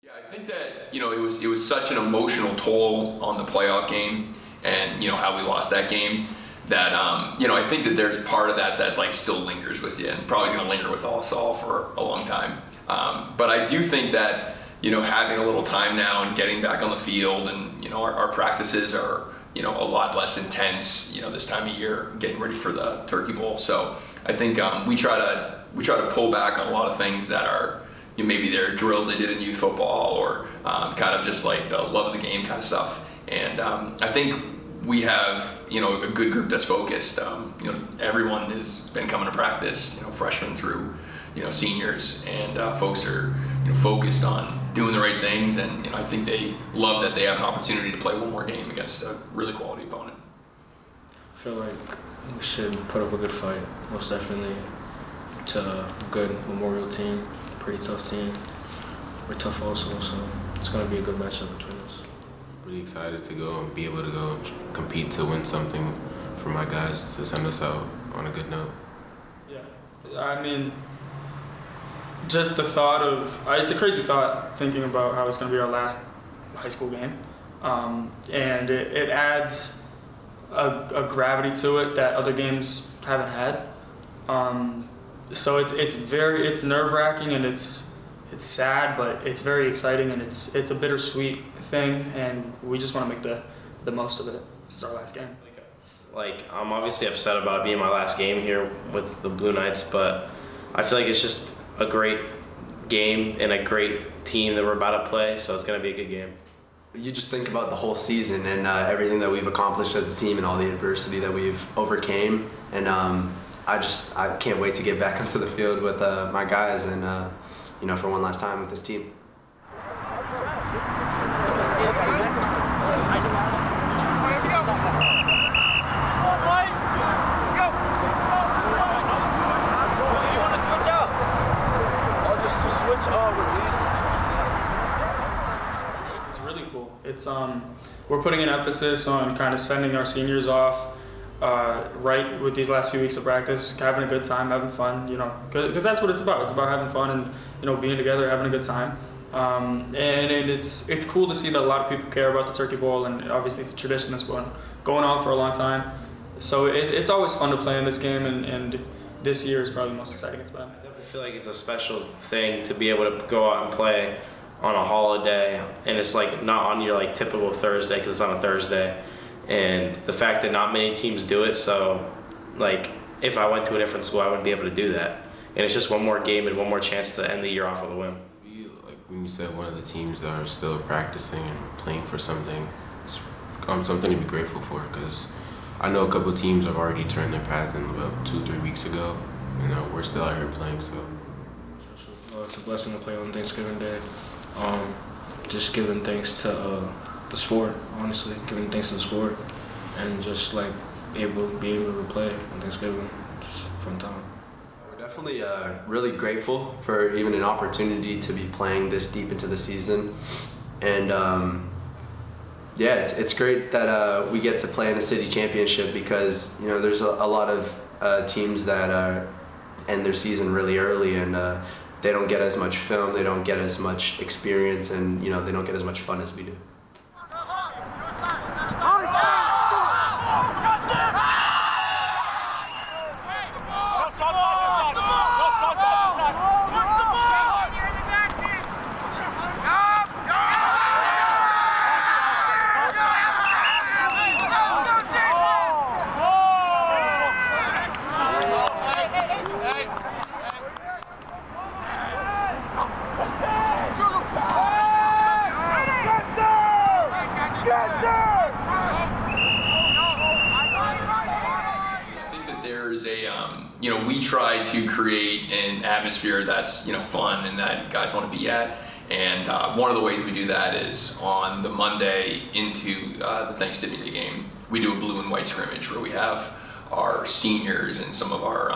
Yeah, I think that, it was such an emotional toll on the playoff game and, how we lost that game that, I think that there's part of that like still lingers with you and probably is going to linger with us all for a long time. But I do think that, having a little time now and getting back on the field and, our practices are, a lot less intense, this time of year, getting ready for the Turkey Bowl. So I think we try to pull back on a lot of things that are, maybe they're drills they did in youth football or kind of just like the love of the game kind of stuff. And I think we have, a good group that's focused. Everyone has been coming to practice, freshmen through, seniors, and folks are, focused on doing the right things. And, I think they love that they have an opportunity to play one more game against a really quality opponent. I feel like we should put up a good fight, most definitely, to a good Memorial team, pretty tough team. We're tough also, so it's going to be a good matchup between us. Really excited to go and be able to go and compete to win something for my guys to send us out on a good note. Yeah, I mean, just the thought of, it's a crazy thought thinking about how it's going to be our last high school game. And it adds a gravity to it that other games haven't had. So it's nerve-wracking and it's sad, but it's very exciting and it's a bittersweet thing, and we just want to make the most of it. This is our last game. Like, I'm obviously upset about it being my last game here with the Blue Knights, but I feel like it's just a great game and a great team that we're about to play, so it's going to be a good game. You just think about the whole season and everything that we've accomplished as a team and all the adversity that we've overcame, and I can't wait to get back onto the field with my guys and for one last time with this team. It's really cool. It's we're putting an emphasis on kind of sending our seniors off right with these last few weeks of practice, having a good time, having fun, because that's what it's about. It's about having fun and being together, having a good time. And it's cool to see that a lot of people care about the Turkey Bowl, and obviously it's a tradition that's been going on for a long time. So it's always fun to play in this game, and this year is probably the most exciting it's been. I definitely feel like it's a special thing to be able to go out and play on a holiday, and it's like not on your like typical Thursday because it's on a Thursday, and the fact that not many teams do it. So like if I went to a different school, I wouldn't be able to do that, and it's just one more game and one more chance to end the year off with a win. Like when you said one of the teams that are still practicing and playing for something, it's something to be grateful for, because I know a couple of teams have already turned their pads in about 2-3 weeks ago, and we're still out here playing. So it's a blessing to play on Thanksgiving Day. Just giving thanks to the sport, honestly, giving thanks to the sport, and just like be able to play on Thanksgiving, just fun time. We're definitely really grateful for even an opportunity to be playing this deep into the season, and it's great that we get to play in a city championship, because there's a lot of teams that end their season really early, and they don't get as much film, they don't get as much experience, and they don't get as much fun as we do. We try to create an atmosphere that's fun and that guys want to be at, and one of the ways we do that is on the Monday into the Thanksgiving Day game, we do a blue and white scrimmage where we have our seniors and some of our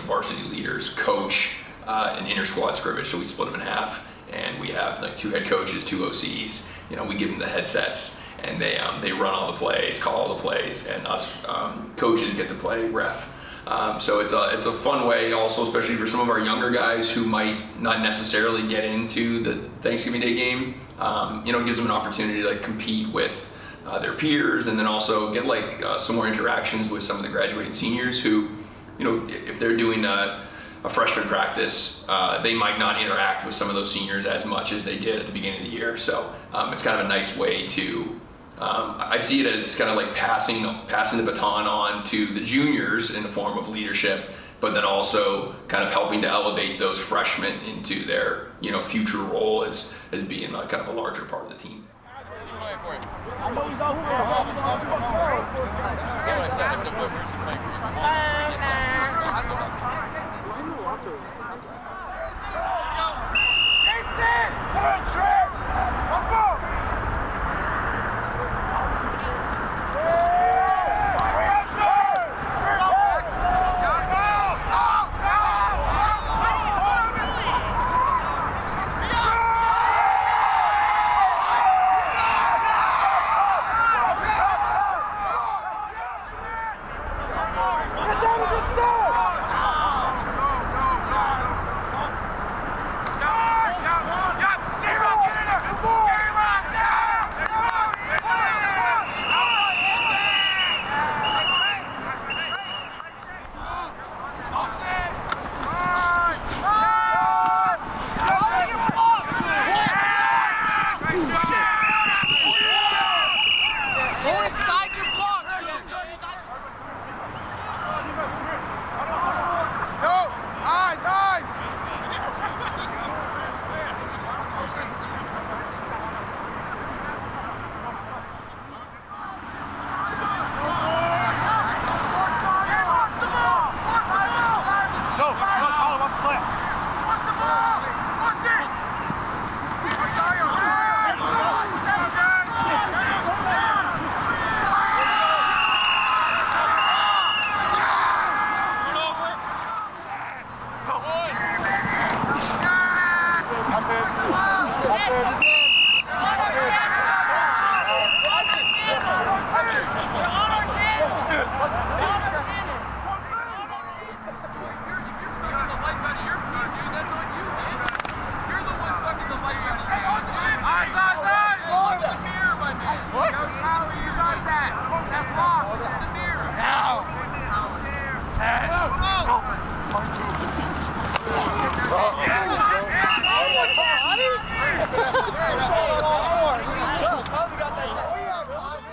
varsity leaders coach an inter squad scrimmage. So we split them in half, and we have like 2 head coaches, 2 OCs. We give them the headsets, and they run all the plays, call all the plays, and us coaches get to play ref So it's a fun way also, especially for some of our younger guys who might not necessarily get into the Thanksgiving Day game. It gives them an opportunity to like compete with their peers, and then also get like some more interactions with some of the graduating seniors who, if they're doing a freshman practice, they might not interact with some of those seniors as much as they did at the beginning of the year. So it's kind of a nice way to, I see it as kind of like passing the baton on to the juniors in the form of leadership, but then also kind of helping to elevate those freshmen into their future role as being like kind of a larger part of the team.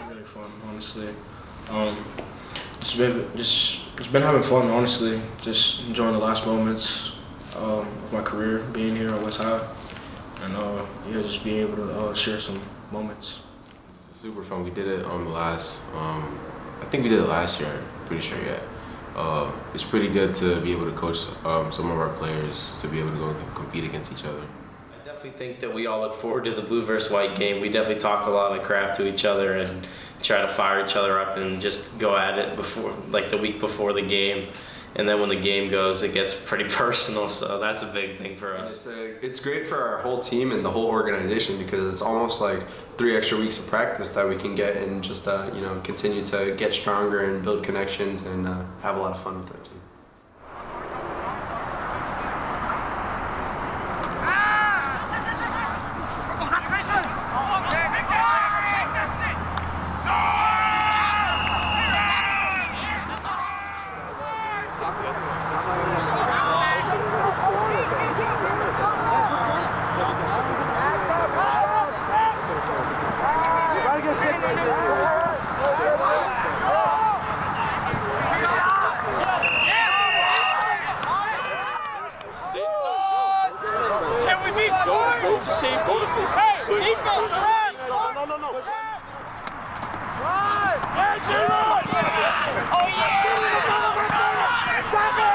Really fun, honestly. Just been having fun, honestly. Just enjoying the last moments of my career, being here at West High, and just being able to share some moments. It's super fun. We did it on the last. I think we did it last year. I'm pretty sure yet. It's pretty good to be able to coach some of our players to be able to go compete against each other. I definitely think that we all look forward to the blue versus white game. We definitely talk a lot of crap to each other and try to fire each other up and just go at it before, like the week before the game. And then when the game goes, it gets pretty personal. So that's a big thing for us. It's great for our whole team and the whole organization because it's almost like 3 extra weeks of practice that we can get and just continue to get stronger and build connections and have a lot of fun with that team. Go to save. Hey, defense, run! No. Run! Oh, yeah!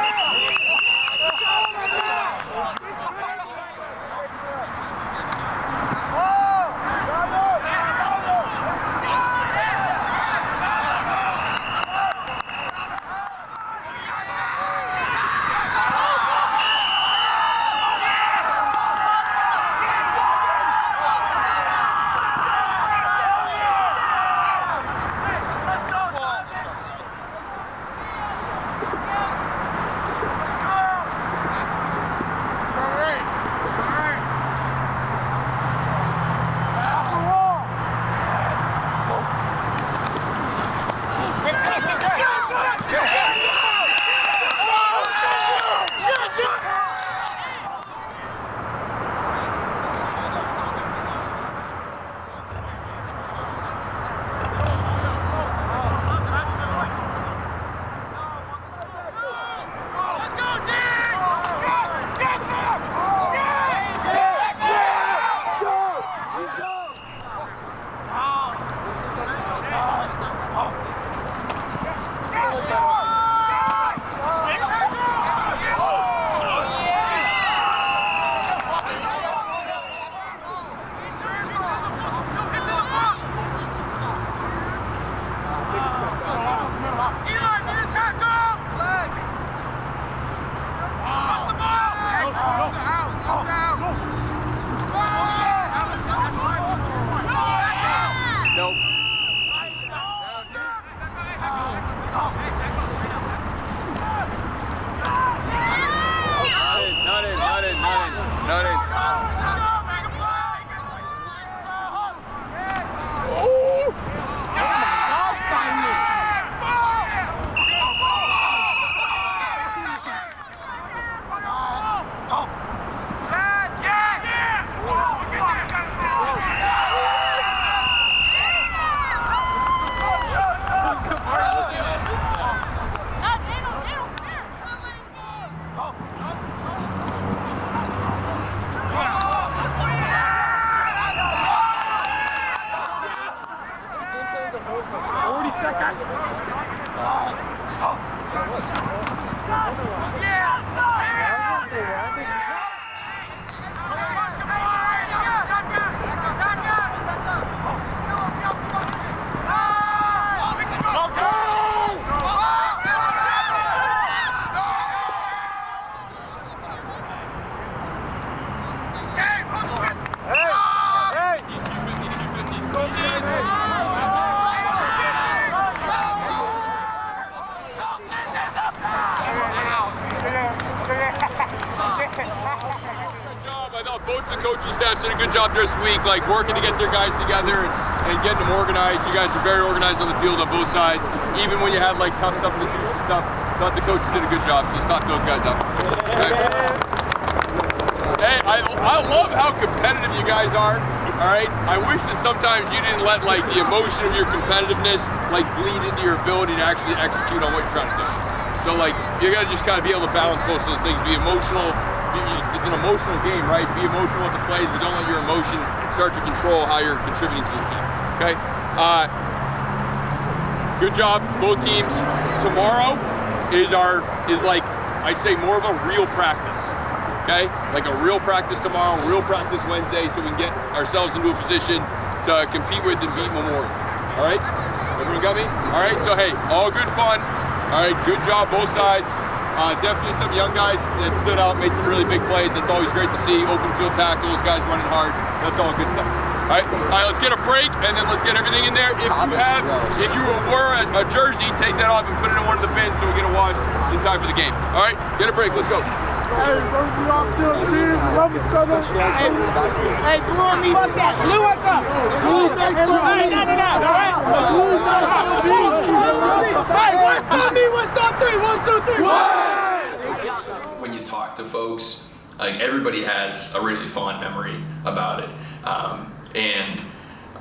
both the coaching staffs did a good job this week, like working to get their guys together and getting them organized. You guys are very organized on the field on both sides. Even when you had like tough substitution stuff, thought the coaches did a good job. So let's knock those guys up. Okay. Hey, I love how competitive you guys are. All right. I wish that sometimes you didn't let like the emotion of your competitiveness like bleed into your ability to actually execute on what you're trying to do. So like you gotta just kind of be able to balance both of those things. Be emotional. It's an emotional game, right? Be emotional with the plays, but don't let your emotion start to control how you're contributing to the team. Okay. Good job, both teams. Tomorrow is like I'd say more of a real practice. Okay, like a real practice tomorrow, real practice Wednesday, so we can get ourselves into a position to compete with and beat Memorial. All right, everyone got me? All right, so hey, all good fun. All right, good job both sides. Definitely some young guys that stood out, made some really big plays. That's always great to see. Open field tackles, guys running hard. That's all good stuff. All right, let's get a break and then let's get everything in there. If you wore a jersey, take that off and put it in one of the bins so we get a wash in time for the game. All right, get a break. Let's go. Hey, we all still a team. We love each other. Hey, blue on me. Blue, what's up? Blue, thanks for Hey, all right? Hey, what's on me? What's on 3? 1, 2, 3. When you talk to folks, like everybody has a really fond memory about it.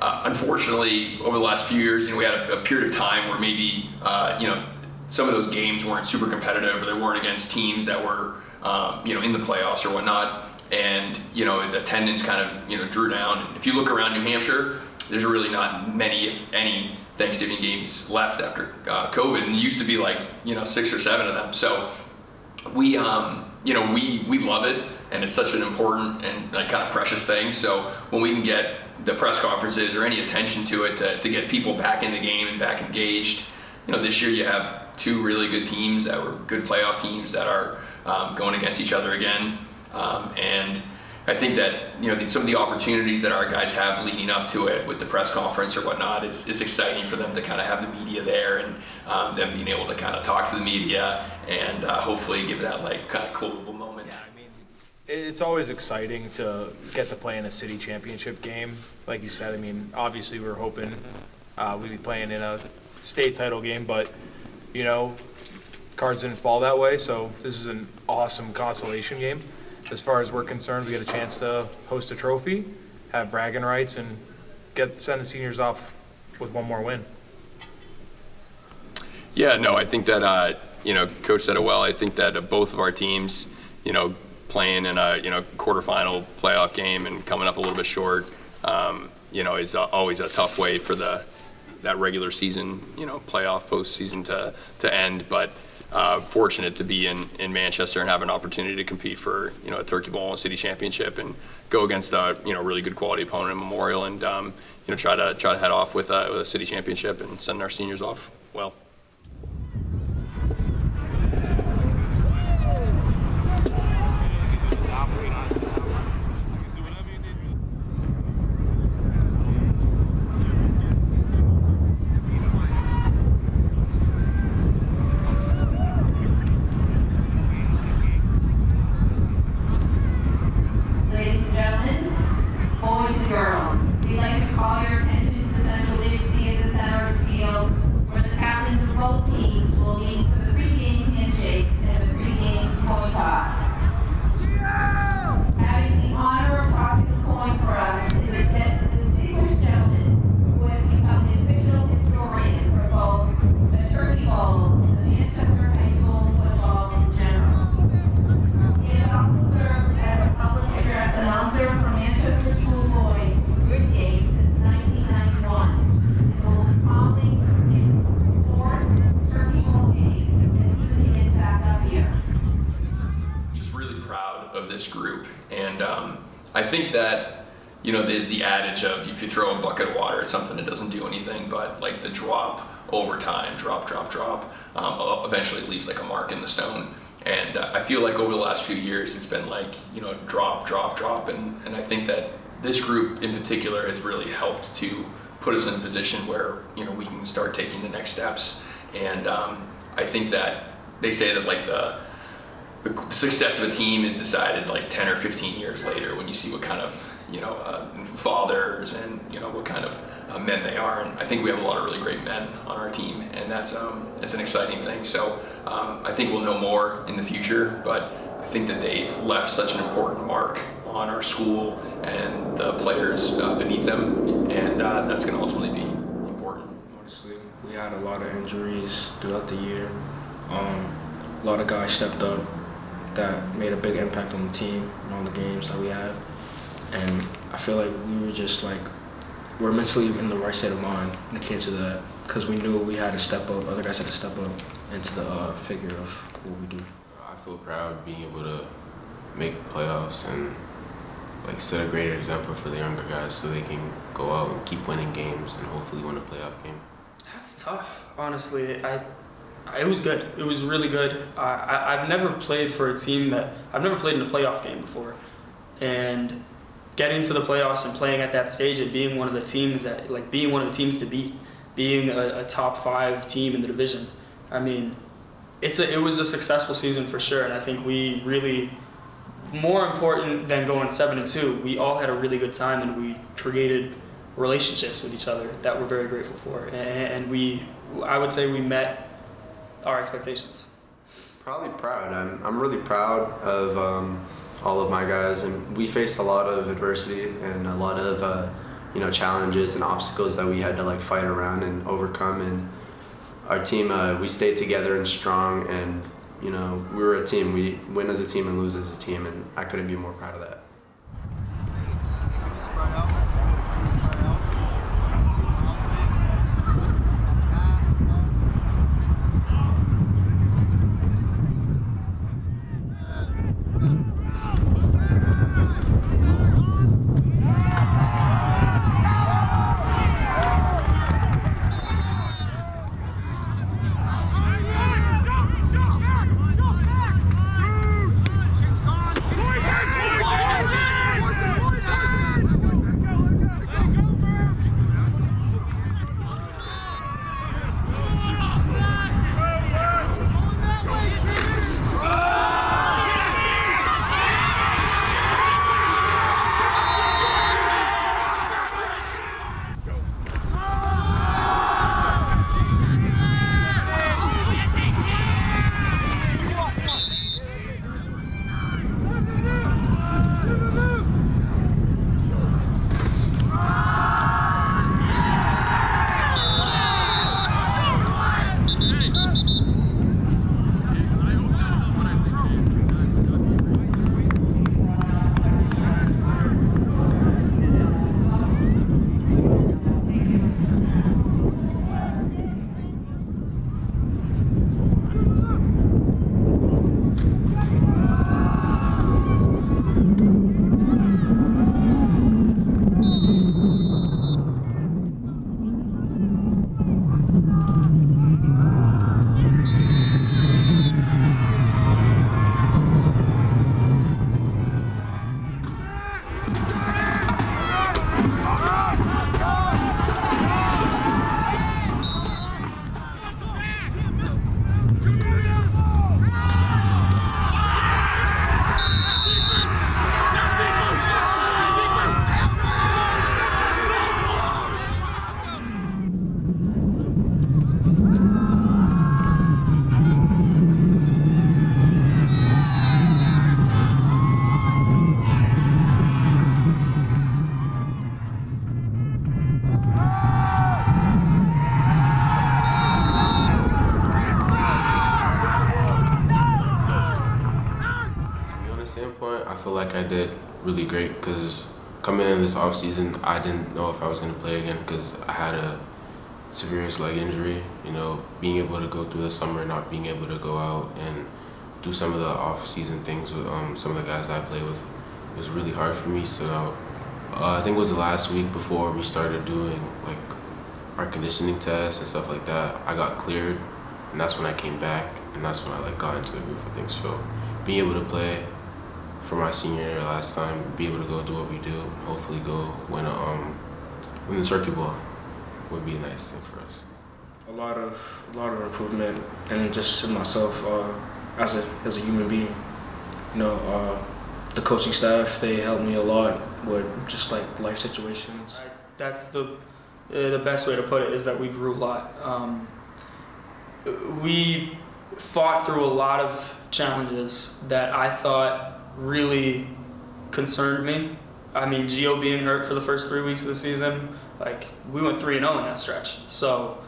Unfortunately, over the last few years, we had a period of time where maybe, some of those games weren't super competitive, or they weren't against teams that were, in the playoffs or whatnot. And, the attendance kind of, drew down. And if you look around New Hampshire, there's really not many, if any, Thanksgiving games left after COVID. And it used to be like, 6 or 7 of them. So we love it. And it's such an important and kind of precious thing. So when we can get the press conferences or any attention to it to get people back in the game and back engaged, this year you have 2 really good teams that were good playoff teams that are going against each other again. And I think that, some of the opportunities that our guys have leading up to it with the press conference or whatnot is exciting for them to kind of have the media there and them being able to kind of talk to the media and hopefully give that like kind of quotable moment. Yeah, it's always exciting to get to play in a city championship game. Like you said, obviously we were hoping we'd be playing in a state title game, but, cards didn't fall that way, so this is an awesome consolation game. As far as we're concerned, we get a chance to host a trophy, have bragging rights, and send the seniors off with one more win. Yeah, no, I think that, Coach said it well. I think that both of our teams, playing in a, quarterfinal playoff game and coming up a little bit short, is always a tough way for that regular season, playoff postseason to end. But fortunate to be in Manchester and have an opportunity to compete for, a Turkey Bowl and city championship and go against a, really good quality opponent in Memorial and, try to head off with a city championship and send our seniors off well. Ladies and gentlemen, boys and girls, we'd like to call your attention to the central big seat at the center of the field, where the captains of both teams will lead for the pregame handshakes and the pregame coin toss. Having the honor of tossing the coin for us is a distinguished gentleman who has become the official historian for both the Turkey Bowl and the Manchester High School football in general. He has also served as a public address announcer for Manchester Schoolboy Grid Games since 1991, and will be calling his 4th Turkey Bowl game as soon as he gets back up here. Just really proud of this group. And I think that, there's the adage of if you throw a bucket of water at something, it doesn't do anything, but like the drop over time, drop, eventually leaves like a mark in the stone. And I feel like over the last few years, it's been like, drop. And I think that this group in particular has really helped to put us in a position where, we can start taking the next steps. And I think that they say that like the the success of a team is decided like 10 or 15 years later when you see what kind of, fathers and, what kind of men they are. And I think we have a lot of really great men on our team, and that's an exciting thing. So I think we'll know more in the future, but I think that they've left such an important mark on our school and the players beneath them, and that's going to ultimately be important. Honestly, we had a lot of injuries throughout the year. A lot of guys stepped up that made a big impact on the team and on the games that we had. And I feel like we were just like, we're mentally in the right state of mind when it came to that, because we knew we had to step up, other guys had to step up into the figure of what we do. I feel proud being able to make playoffs and like set a greater example for the younger guys so they can go out and keep winning games and hopefully win a playoff game. That's tough, honestly. It was good. It was really good. I've never played for a team I've never played in a playoff game before, and getting to the playoffs and playing at that stage and being one of the teams to beat, being a top 5 team in the division. I mean, it was a successful season for sure, and I think we really, more important than going 7-2, we all had a really good time and we created relationships with each other that we're very grateful for, and I would say we met our expectations. Probably proud. I'm really proud of all of my guys, and we faced a lot of adversity and a lot of challenges and obstacles that we had to like fight around and overcome. And our team, we stayed together and strong, and we were a team. We win as a team and lose as a team, and I couldn't be more proud of that. Standpoint, I feel like I did really great because coming in this off season, I didn't know if I was going to play again because I had a severe leg injury. Being able to go through the summer, not being able to go out and do some of the off season things with some of the guys I play with was really hard for me. So I think it was the last week before we started doing like our conditioning tests and stuff like that. I got cleared, and that's when I came back, and that's when I got into the groove of things. So being able to play for my senior year last time, be able to go do what we do, and hopefully go win the circuit ball would be a nice thing for us. A lot of improvement, and just in myself as a human being. The coaching staff, they helped me a lot with just like life situations. That's the best way to put it, is that we grew a lot. We fought through a lot of challenges that I thought really concerned me. I mean, Gio being hurt for the first 3 weeks of the season, like we went 3-0 in that stretch. So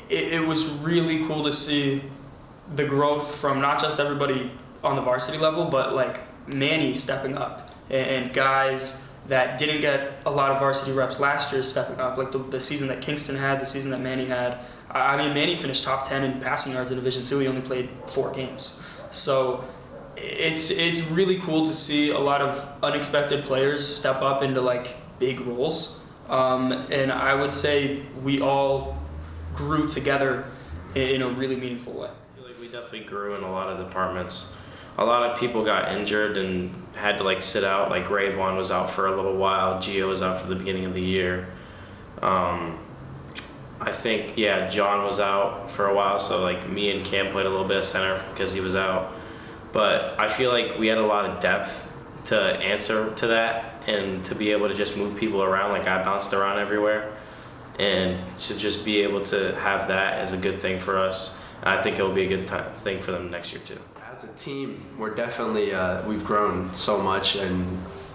it was really cool to see the growth from not just everybody on the varsity level, but like Manny stepping up and guys that didn't get a lot of varsity reps last year stepping up, like the season that Kingston had, the season that Manny had. I mean, Manny finished top 10 in passing yards in Division II. He only played 4 games. So it's really cool to see a lot of unexpected players step up into like big roles. And I would say we all grew together in a really meaningful way. I feel like we definitely grew in a lot of departments. A lot of people got injured and had to like sit out. Like Ray Vaughn was out for a little while. Gio was out for the beginning of the year. I think, John was out for a while, so like me and Cam played a little bit of center because he was out. But I feel like we had a lot of depth to answer to that and to be able to just move people around. Like I bounced around everywhere, and to just be able to have that is a good thing for us. And I think it will be a good thing for them next year too. As a team, we're definitely we've grown so much, and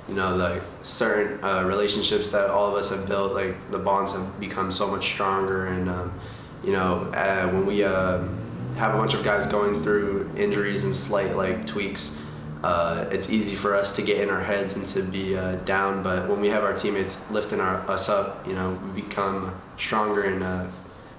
like certain relationships that all of us have built, like the bonds have become so much stronger. And when we have a bunch of guys going through injuries and slight like tweaks, it's easy for us to get in our heads and to be down. But when we have our teammates lifting us up, we become stronger and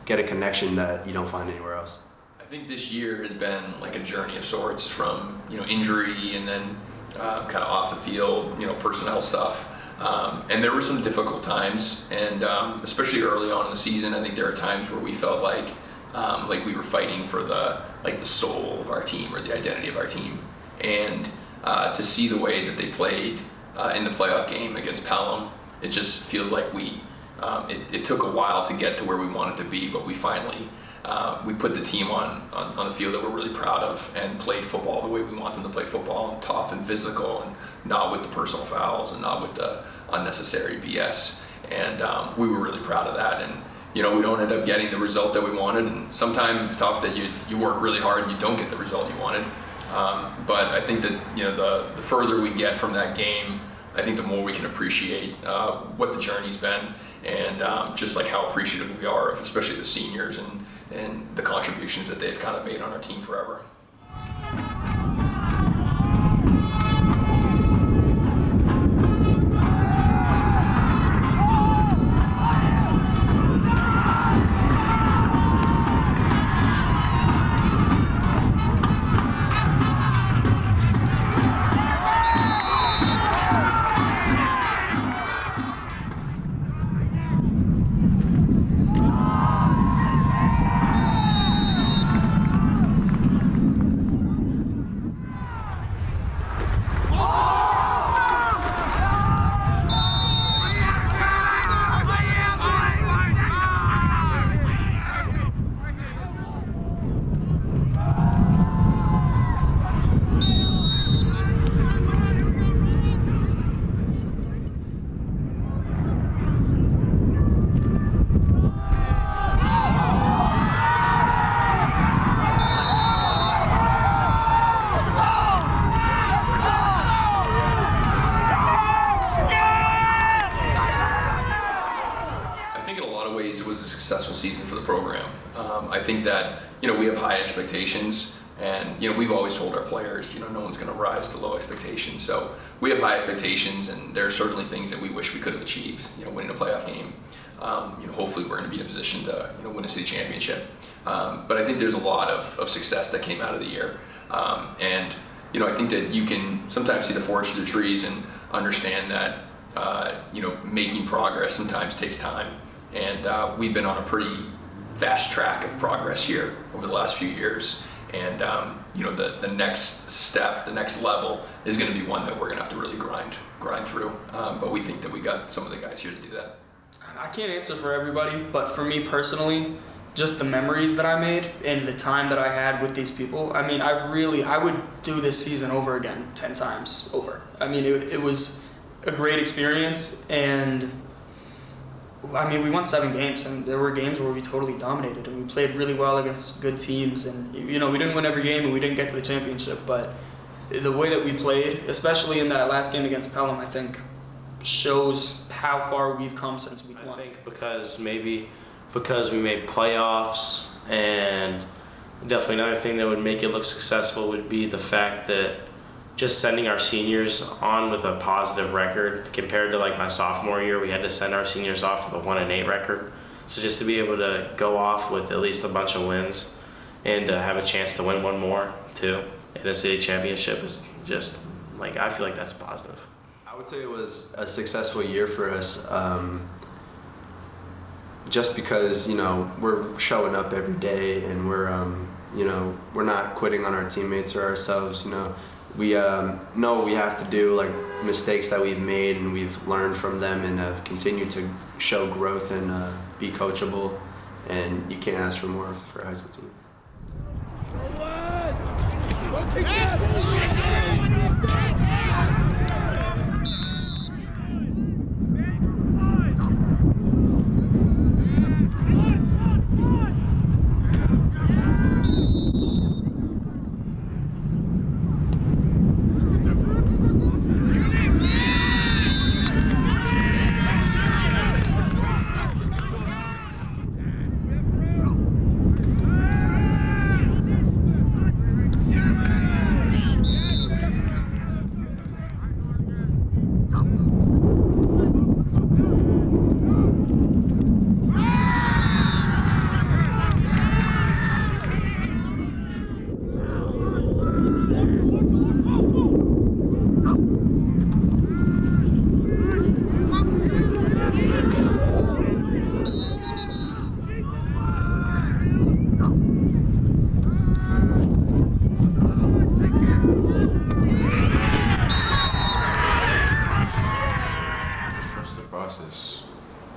get a connection that you don't find anywhere else. I think this year has been like a journey of sorts, from injury and then kind of off the field, personnel stuff. And there were some difficult times, and especially early on in the season, I think there are times where we felt like we were fighting for the soul of our team or the identity of our team. And to see the way that they played in the playoff game against Pelham, it just feels like it took a while to get to where we wanted to be, but we finally we put the team on the field that we're really proud of and played football the way we want them to play football, and tough and physical, and not with the personal fouls and not with the unnecessary BS. And we were really proud of that. And we don't end up getting the result that we wanted, and sometimes it's tough that you work really hard and you don't get the result you wanted. But I think that the further we get from that game, I think the more we can appreciate what the journey's been, and just like how appreciative we are of especially the seniors and the contributions that they've kind of made on our team forever. Successful season for the program. I think that we have high expectations, and we've always told our players no one's going to rise to low expectations. So we have high expectations, and there are certainly things that we wish we could have achieved. Winning a playoff game. Hopefully we're going to be in a position to win a city championship. But I think there's a lot of success that came out of the year, and I think that you can sometimes see the forest through the trees and understand that making progress sometimes takes time. And we've been on a pretty fast track of progress here over the last few years. And the next step, the next level is going to be one that we're going to have to really grind through. But we think that we got some of the guys here to do that. I can't answer for everybody, but for me personally, just the memories that I made and the time that I had with these people. I mean, I would do this season over again 10 times over. I mean, it was a great experience, and I mean, we won 7 games, and there were games where we totally dominated, and we played really well against good teams, and you know, we didn't win every game, and we didn't get to the championship, but the way that we played, especially in that last game against Pelham, I think shows how far we've come since week 1. I think because we made playoffs, and definitely another thing that would make it look successful would be the fact that just sending our seniors on with a positive record compared to like my sophomore year, we had to send our seniors off with a 1-8 record. So just to be able to go off with at least a bunch of wins and have a chance to win one more too in a city championship is just like, I feel like that's positive. I would say it was a successful year for us, just because, you know, we're showing up every day, and we're, you know, we're not quitting on our teammates or ourselves. You know, we know what we have to do, like mistakes that we've made, and we've learned from them, and have continued to show growth and be coachable. And you can't ask for more for a high school team.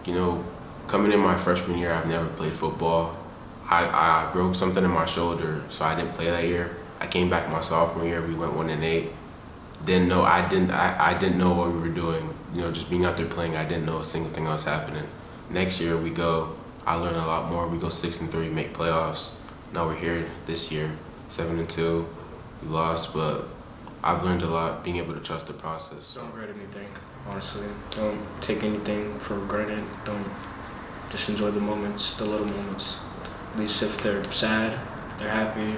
You know, coming in my freshman year, I've never played football. I broke something in my shoulder, so I didn't play that year. I came back my sophomore year, we went 1-8. I didn't know what we were doing. You know, just being out there playing, I didn't know a single thing else happening. Next year we go, I learned a lot more. We go 6-3, make playoffs. Now we're here this year, 7-2. We lost, but I've learned a lot, being able to trust the process. Don't regret anything, honestly. Don't take anything for granted. Don't just enjoy the moments, the little moments. At least if they're sad, they're happy,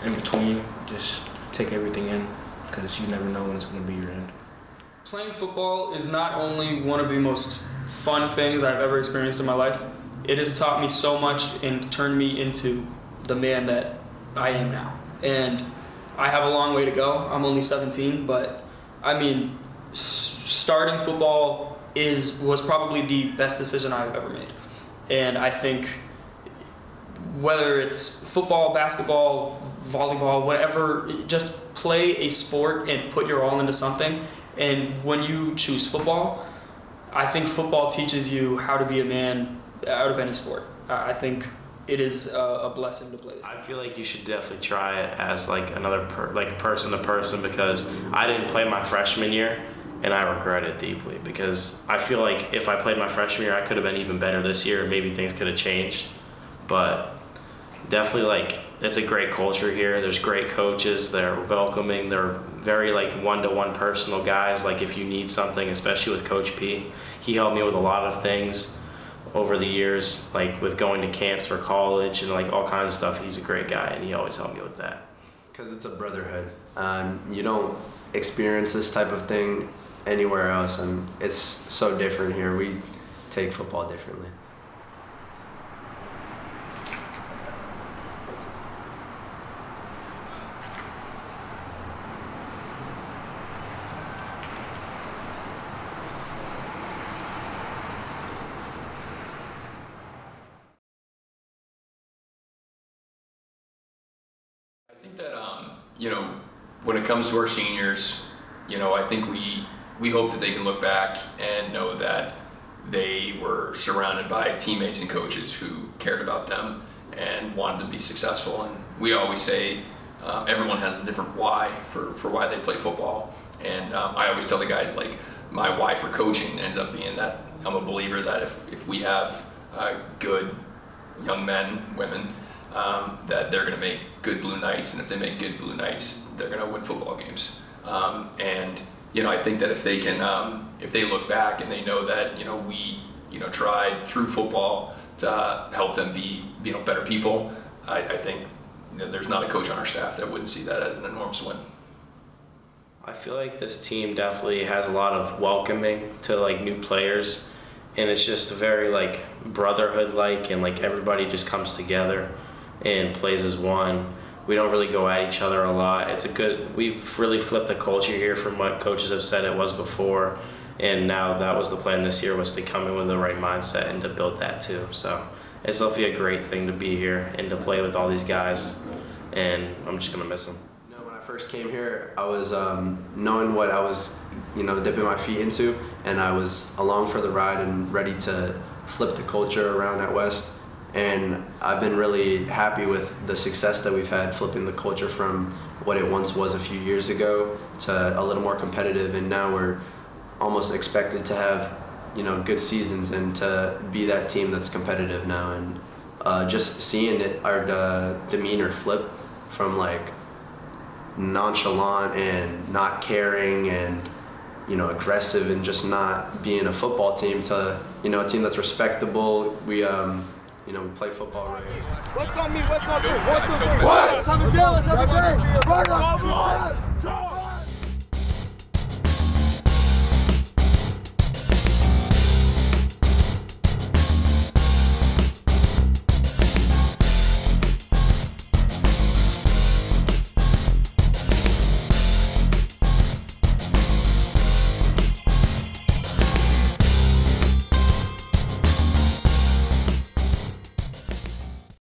in between, just take everything in, because you never know when it's going to be your end. Playing football is not only one of the most fun things I've ever experienced in my life, it has taught me so much and turned me into the man that I am now. And I have a long way to go. I'm only 17, but I mean, starting football was probably the best decision I've ever made. And I think whether it's football, basketball, volleyball, whatever, just play a sport and put your all into something. And when you choose football, I think football teaches you how to be a man out of any sport. I think it is a blessing to play this. I feel like you should definitely try it as like another person to person, because I didn't play my freshman year and I regret it deeply, because I feel like if I played my freshman year, I could have been even better this year. Maybe things could have changed, but definitely like it's a great culture here. There's great coaches. They're welcoming. They're very like one-to-one personal guys. Like if you need something, especially with Coach P, he helped me with a lot of things over the years, like with going to camps for college and like all kinds of stuff. He's a great guy, and he always helped me with that. Because it's a brotherhood. You don't experience this type of thing anywhere else, and it's so different here. We take football differently. I think that, you know, when it comes to our seniors, you know, I think we hope that they can look back and know that, they were surrounded by teammates and coaches who cared about them and wanted to be successful. And we always say everyone has a different why for why they play football. And I always tell the guys, like, my why for coaching ends up being that I'm a believer that if we have good young men, women, that they're going to make good Blue Knights, and if they make good Blue Knights, they're going to win football games. And I think that if they can, if they look back and they know that we tried through football to help them be better people, I think there's not a coach on our staff that wouldn't see that as an enormous win. I feel like this team definitely has a lot of welcoming to like new players, and it's just very like brotherhood like, and like everybody just comes together and plays as one. We don't really go at each other a lot. We've really flipped the culture here from what coaches have said it was before, and now that was the plan this year, was to come in with the right mindset and to build that too. So it's definitely a great thing to be here and to play with all these guys, and I'm just gonna miss them. When I first came here, I was knowing what I was, dipping my feet into, and I was along for the ride and ready to flip the culture around at West. And I've been really happy with the success that we've had flipping the culture from what it once was a few years ago to a little more competitive, and now we're almost expected to have, good seasons and to be that team that's competitive now. And just seeing our demeanor flip from like nonchalant and not caring and aggressive and just not being a football team to a team that's respectable. We we play football right. What's on me? What's on me? 1, 2, 3. Let's have a day. Let's have a day.